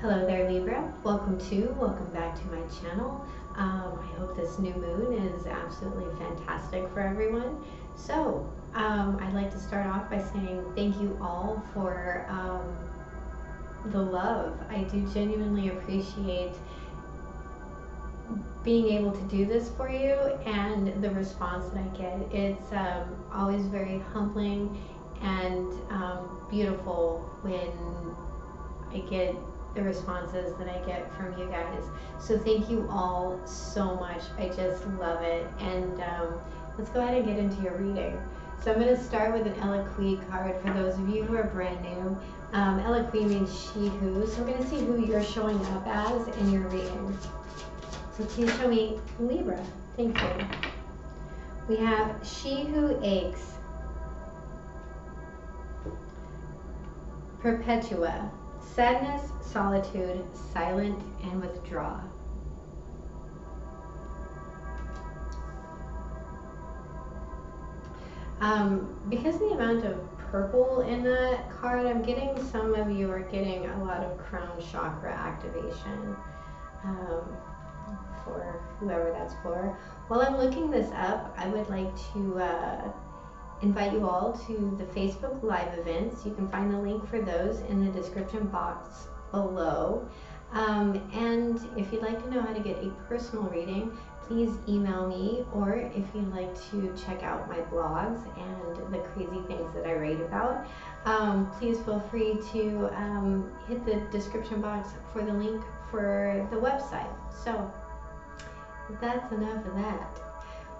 Hello there, Libra. Welcome back to my channel. I hope this new moon is absolutely fantastic for everyone. So, I'd like to start off by saying thank you all for the love. I do genuinely appreciate being able to do this for you and the response that I get. It's always very humbling and beautiful when I get the responses that I get from you guys. So thank you all so much. I just love it. And let's go ahead and get into your reading. So I'm going to start with an Eloquii card for those of you who are brand new. Eloquii means she who. So we're going to see who you're showing up as in your reading. So please show me Libra. Thank you. We have she who aches. Perpetua. Sadness, solitude, silent, and withdraw. Because of the amount of purple in that card, I'm getting some of you are getting a lot of crown chakra activation for whoever that's for. While I'm looking this up, I would like to invite you all to the Facebook Live events. You can find the link for those in the description box below. And if you'd like to know how to get a personal reading, please email me, or if you'd like to check out my blogs and the crazy things that I write about, please feel free to hit the description box for the link for the website. So that's enough of that.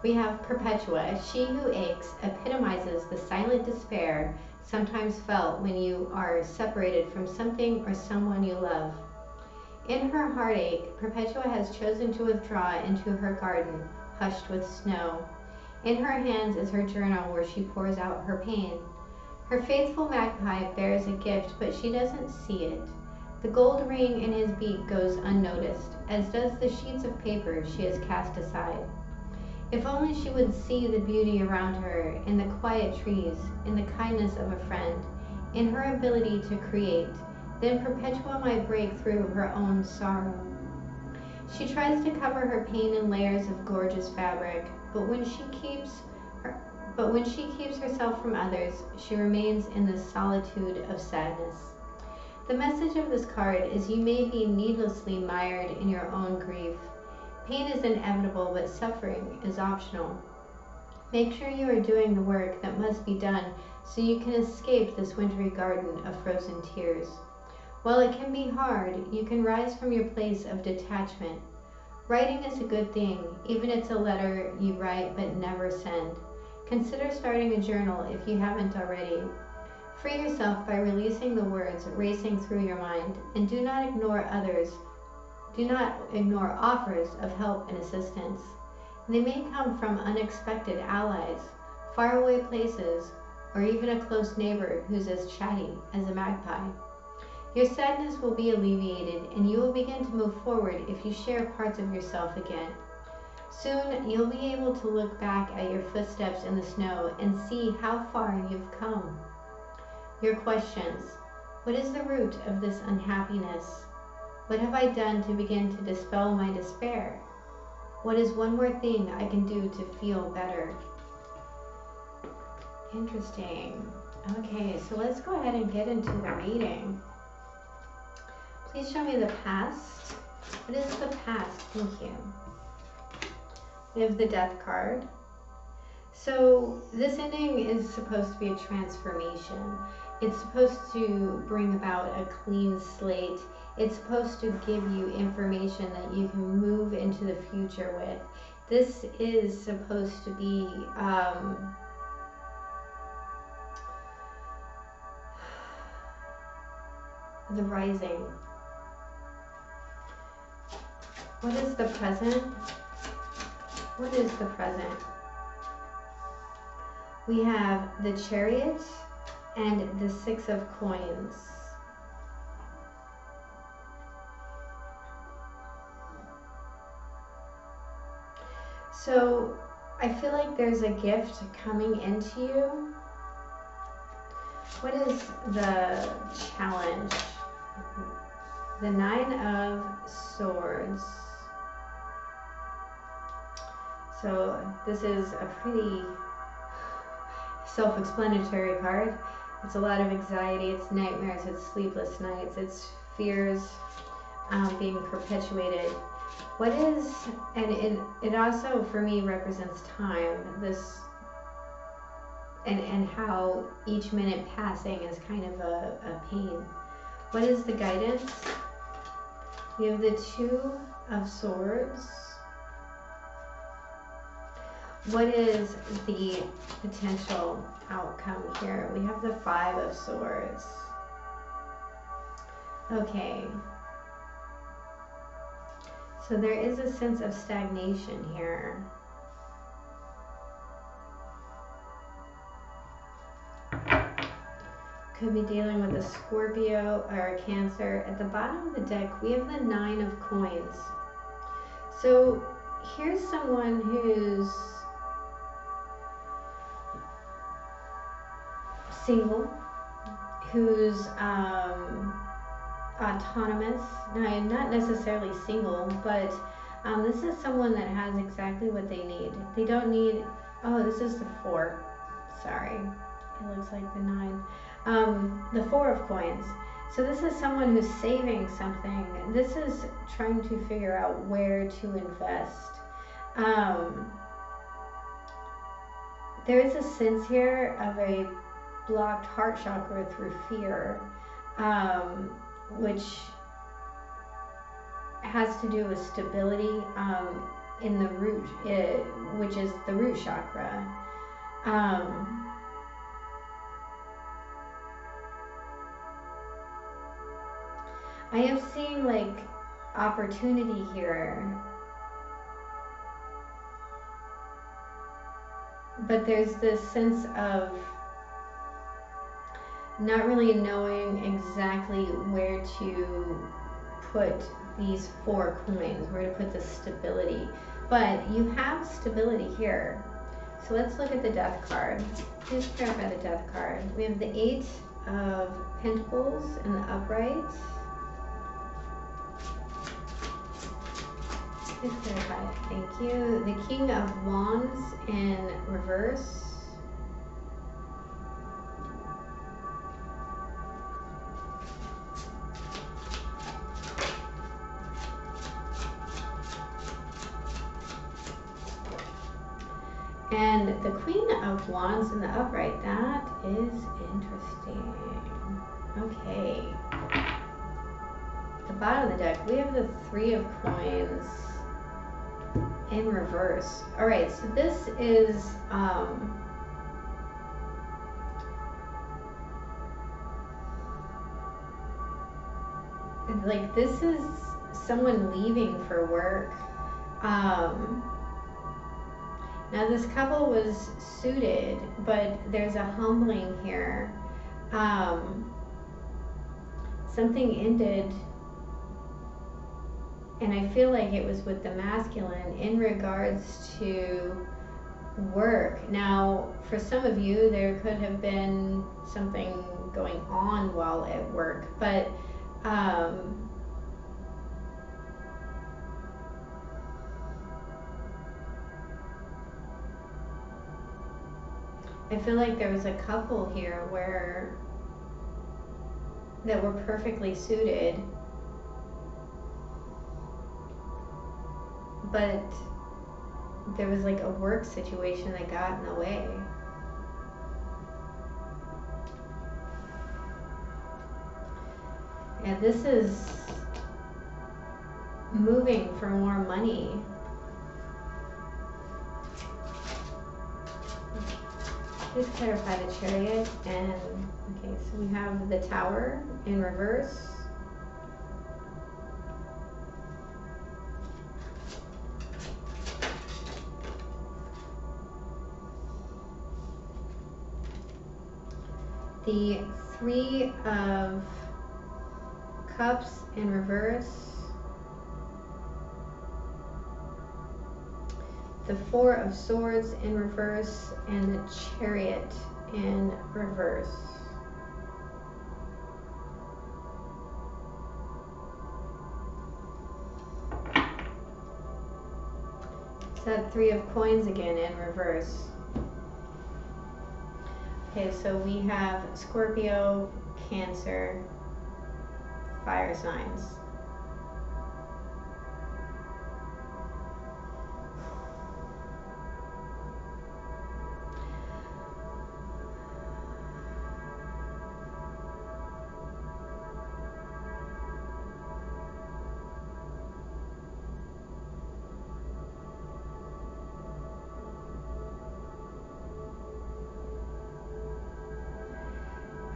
We have Perpetua. She who aches epitomizes the silent despair sometimes felt when you are separated from something or someone you love. In her heartache, Perpetua has chosen to withdraw into her garden, hushed with snow. In her hands is her journal where she pours out her pain. Her faithful magpie bears a gift, but she doesn't see it. The gold ring in his beak goes unnoticed, as does the sheets of paper she has cast aside. If only she would see the beauty around her, in the quiet trees, in the kindness of a friend, in her ability to create, then Perpetua might break through her own sorrow. She tries to cover her pain in layers of gorgeous fabric, but when she keeps herself from others, she remains in the solitude of sadness. The message of this card is you may be needlessly mired in your own grief. Pain is inevitable, but suffering is optional. Make sure you are doing the work that must be done so you can escape this wintry garden of frozen tears. While it can be hard, you can rise from your place of detachment. Writing is a good thing, even if it's a letter you write but never send. Consider starting a journal if you haven't already. Free yourself by releasing the words racing through your mind, and do not ignore others. Do not ignore offers of help and assistance. They may come from unexpected allies, faraway places, or even a close neighbor who's as chatty as a magpie. Your sadness will be alleviated, and you will begin to move forward if you share parts of yourself again. Soon, you'll be able to look back at your footsteps in the snow and see how far you've come. Your questions. What is the root of this unhappiness? What have I done to begin to dispel my despair? What is one more thing I can do to feel better? Interesting. Okay, so let's go ahead and get into the reading. Please show me the past. What is the past? Thank you. We have the Death card. So this ending is supposed to be a transformation. It's supposed to bring about a clean slate. It's supposed to give you information that you can move into the future with. This is supposed to be the rising. What is the present? What is the present? We have the Chariot and the Six of Coins. So I feel like there's a gift coming into you. What is the challenge? the Nine of Swords. So this is a pretty self-explanatory card. It's a lot of anxiety, it's nightmares, it's sleepless nights, it's fears being perpetuated. What is, and it also for me represents time, this, and how each minute passing is kind of a pain. What is the guidance? We have the Two of Swords. What is the potential outcome here? We have the Five of Swords. Okay. So there is a sense of stagnation here. Could be dealing with a Scorpio or a Cancer. At the bottom of the deck, we have the Nine of Coins. So here's someone who's single, who's autonomous, not necessarily single, but this is someone that has exactly what they need. They don't need, oh, this is the Four, sorry, it looks like the Nine. The Four of Coins. So this is someone who's saving something. This is trying to figure out where to invest. There is a sense here of a blocked heart chakra through fear, which has to do with stability in the root, which is the root chakra. I am seeing like opportunity here, but there's this sense of not really knowing exactly where to put these Four coins, where to put the stability. But you have stability here. So let's look at the Death card. Please clarify the Death card. We have the Eight of Pentacles in the upright. Please clarify it. Thank you. The King of Wands in reverse. And the Queen of Wands in the upright. That is interesting. Okay. At the bottom of the deck, we have the Three of Coins in reverse. All right, so this is like, this is someone leaving for work. Now this couple was suited, but there's a humbling here. Something ended, and I feel like it was with the masculine in regards to work. Now, for some of you, there could have been something going on while at work, but I feel like there was a couple here that were perfectly suited, but there was like a work situation that got in the way. And this is moving for more money. Please clarify the Chariot. And okay, so we have the Tower in reverse. The Three of Cups in reverse. The Four of Swords in reverse, and the Chariot in reverse. that 3 of coins again in reverse. Okay, so we have Scorpio, Cancer, fire signs.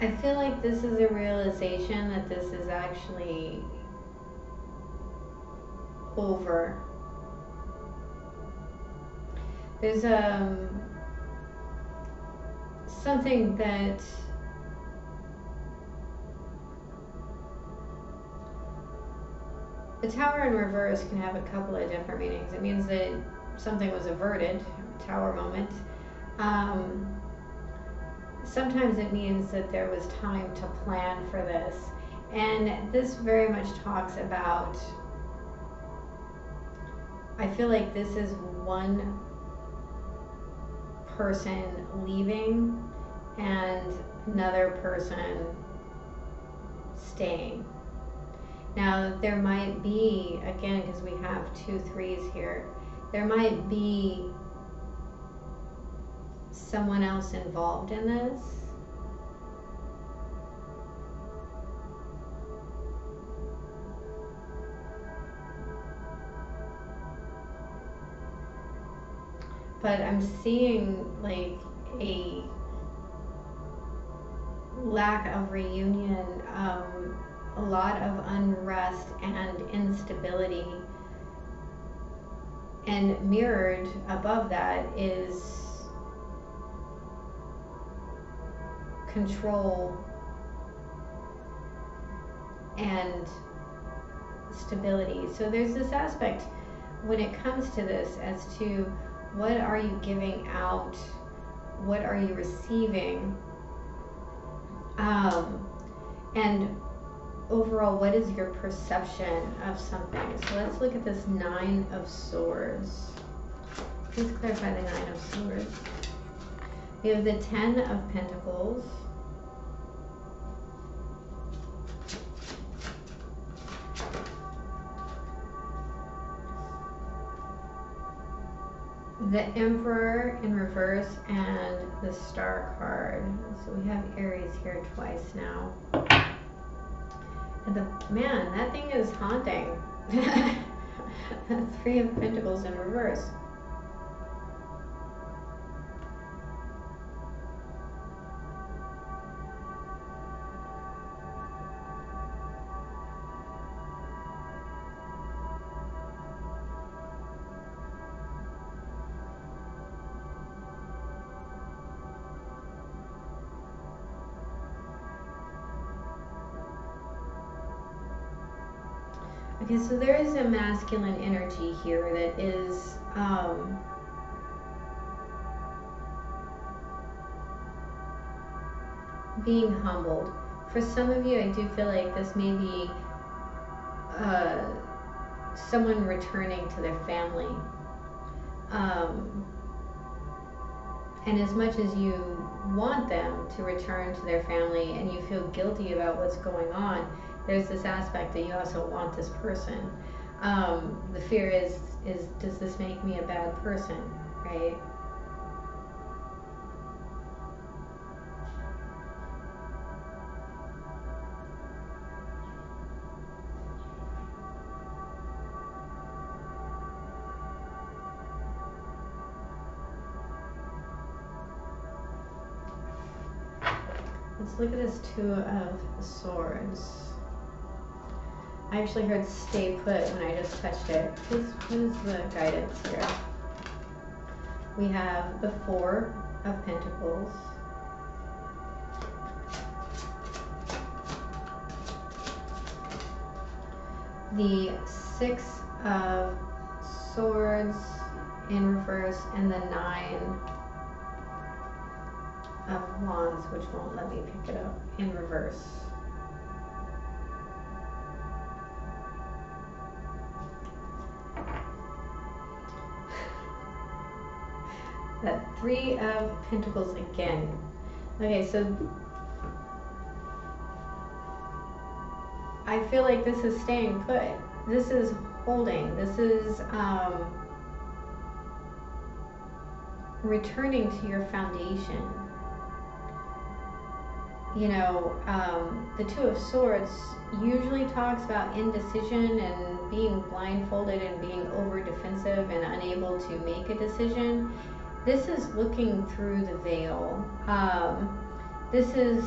I feel like this is a realization that this is actually over. There's something that the Tower in reverse can have a couple of different meanings. It means that something was averted, Tower moment. Sometimes it means that there was time to plan for this. And this very much talks about, I feel like this is one person leaving and another person staying. Now there might be, again, because we have 2 3s here, there might be someone else involved in this. But I'm seeing like a lack of reunion, a lot of unrest and instability, and mirrored above that is control and stability. So there's this aspect when it comes to this as to what are you giving out, what are you receiving, and overall, what is your perception of something? So let's look at this 9 of Swords. Please clarify the 9 of Swords. We have the 10 of Pentacles. The Emperor in reverse and the Star card. So we have Aries here twice now. And man, that thing is haunting. 3 of Pentacles in reverse. Okay, so there is a masculine energy here that is being humbled. For some of you, I do feel like this may be someone returning to their family. And as much as you want them to return to their family and you feel guilty about what's going on, there's this aspect that you also want this person. The fear is does this make me a bad person, right? Let's look at this 2 of Swords. I actually heard stay put when I just touched it. What is the guidance here? We have the 4 of Pentacles. The 6 of Swords in reverse and the 9 of Wands, which won't let me pick it up, in reverse. That Three of Pentacles again. Okay, so I feel like this is staying put. This is holding. This is returning to your foundation. You know, the Two of Swords usually talks about indecision and being blindfolded and being over defensive and unable to make a decision. This is looking through the veil. This is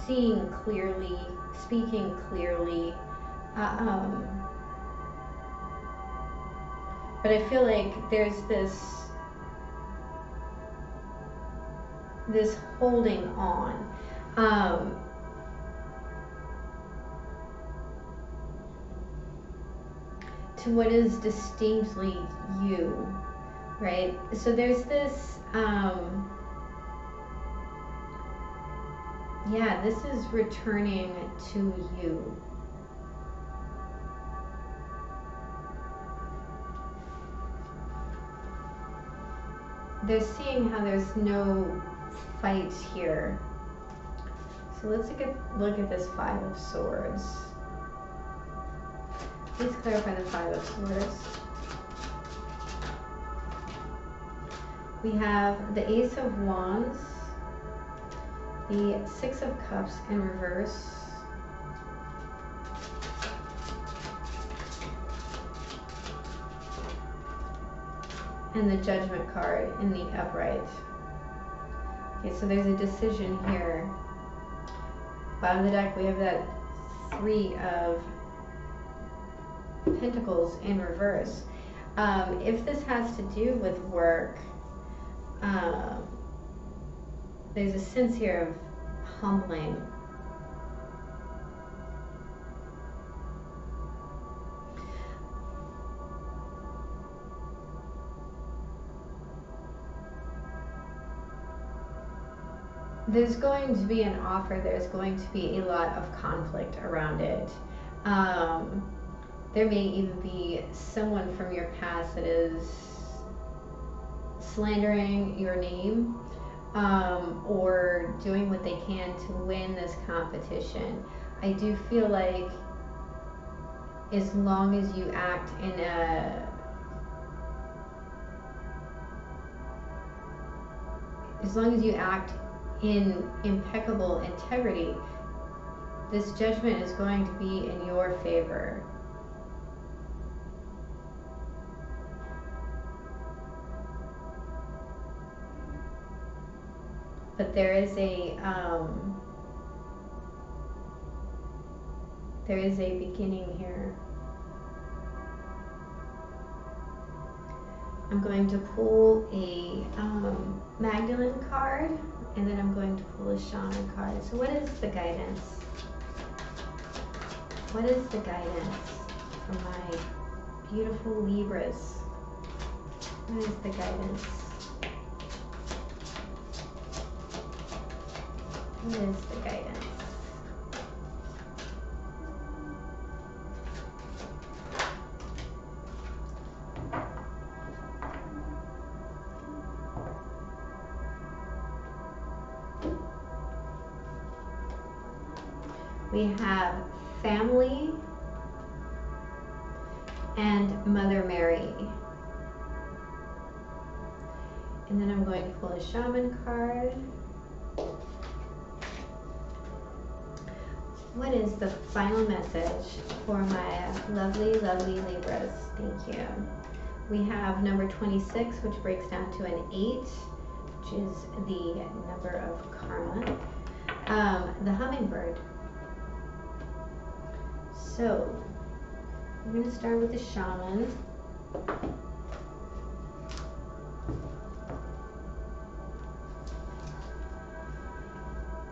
seeing clearly, speaking clearly. But I feel like there's this holding on. To what is distinctly you, right? So there's this, yeah, this is returning to you. They're seeing how there's no fight here. So let's look at this Five of Swords. Please clarify the Five of Swords. We have the Ace of Wands, the Six of Cups in reverse, and the Judgment card in the upright. Okay, so there's a decision here. Bottom of the deck, we have that Three of Pentacles in reverse. If this has to do with work, there's a sense here of humbling. There's going to be an offer, there's going to be a lot of conflict around it. There may even be someone from your past that is slandering your name, or doing what they can to win this competition. I do feel like as long as you act in impeccable integrity, this judgment is going to be in your favor. But there is a beginning here. I'm going to pull a Magdalene card, and then I'm going to pull a Shaman card. So what is the guidance? What is the guidance for my beautiful Libras? What is the guidance? What is the guidance? We have family and Mother Mary. And then I'm going to pull a Shaman card. What is the final message for my lovely, lovely Libras? Thank you. We have number 26, which breaks down to an 8, which is the number of karma. The hummingbird. So, I'm going to start with the shaman.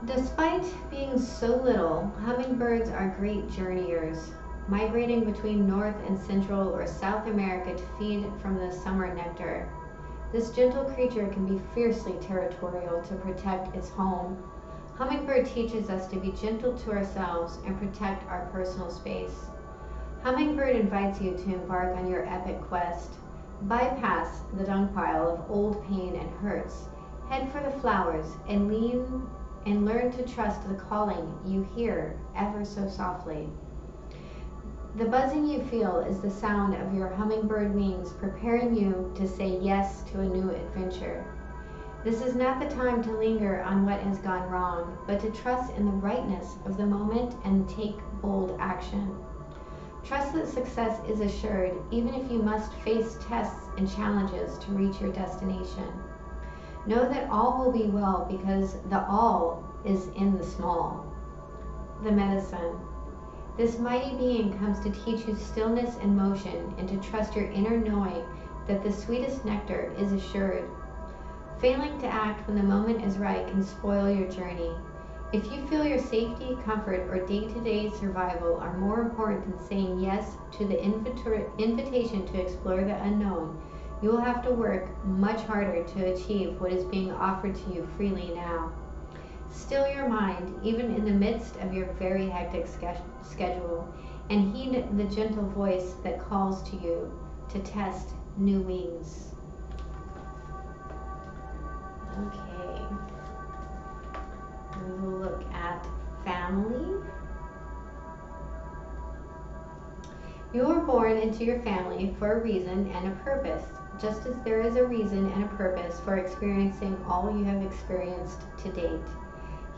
Despite being so little, hummingbirds are great journeyers, migrating between North and Central or South America to feed from the summer nectar. This gentle creature can be fiercely territorial to protect its home. Hummingbird teaches us to be gentle to ourselves and protect our personal space. Hummingbird invites you to embark on your epic quest. Bypass the dung pile of old pain and hurts. Head for the flowers and learn to trust the calling you hear ever so softly. The buzzing you feel is the sound of your hummingbird wings preparing you to say yes to a new adventure. This is not the time to linger on what has gone wrong, but to trust in the rightness of the moment and take bold action. Trust that success is assured, even if you must face tests and challenges to reach your destination. Know that all will be well because the all is in the small. The medicine. This mighty being comes to teach you stillness and motion and to trust your inner knowing that the sweetest nectar is assured. Failing to act when the moment is right can spoil your journey. If you feel your safety, comfort, or day-to-day survival are more important than saying yes to the invitation to explore the unknown, you will have to work much harder to achieve what is being offered to you freely now. Still your mind, even in the midst of your very hectic schedule, and heed the gentle voice that calls to you to test new wings. Okay. We will look at family. You were born into your family for a reason and a purpose, just as there is a reason and a purpose for experiencing all you have experienced to date.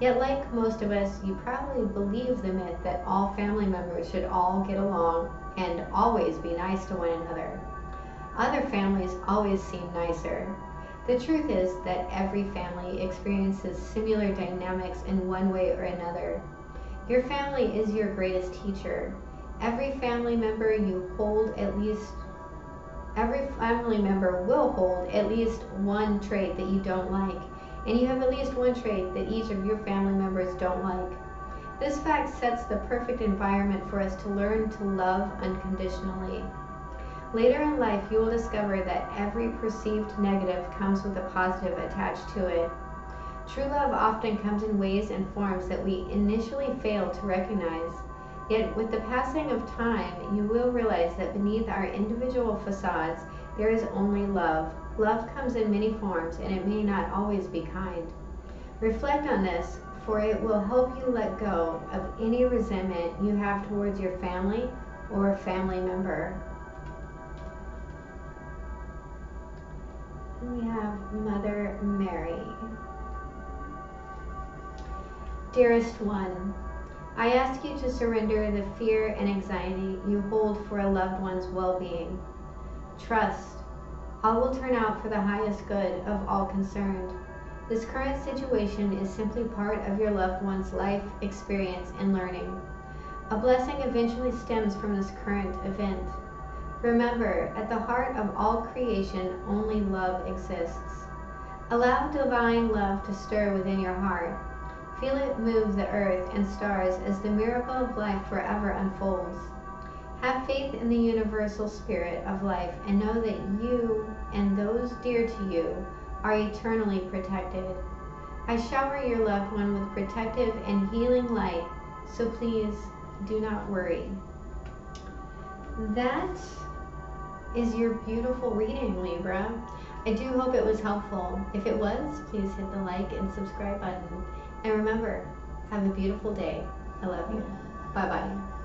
Yet, like most of us, you probably believe the myth that all family members should all get along and always be nice to one another. Other families always seem nicer. The truth is that every family experiences similar dynamics in one way or another. Your family is your greatest teacher. Every family member will hold at least one trait that you don't like, and you have at least one trait that each of your family members don't like. This fact sets the perfect environment for us to learn to love unconditionally. Later in life, you will discover that every perceived negative comes with a positive attached to it. True love often comes in ways and forms that we initially fail to recognize. Yet, with the passing of time, you will realize that beneath our individual facades, there is only love. Love comes in many forms, and it may not always be kind. Reflect on this, for it will help you let go of any resentment you have towards your family or a family member. We have Mother Mary. Dearest one, I ask you to surrender the fear and anxiety you hold for a loved one's well-being. Trust, all will turn out for the highest good of all concerned. This current situation is simply part of your loved one's life experience and learning. A blessing eventually stems from this current event. Remember, at the heart of all creation, only love exists. Allow divine love to stir within your heart. Feel it move the earth and stars as the miracle of life forever unfolds. Have faith in the universal spirit of life and know that you and those dear to you are eternally protected. I shower your loved one with protective and healing light, so please do not worry. That is your beautiful reading, Libra. I do hope it was helpful. If it was, please hit the like and subscribe button. And remember, have a beautiful day. I love you. Bye-bye.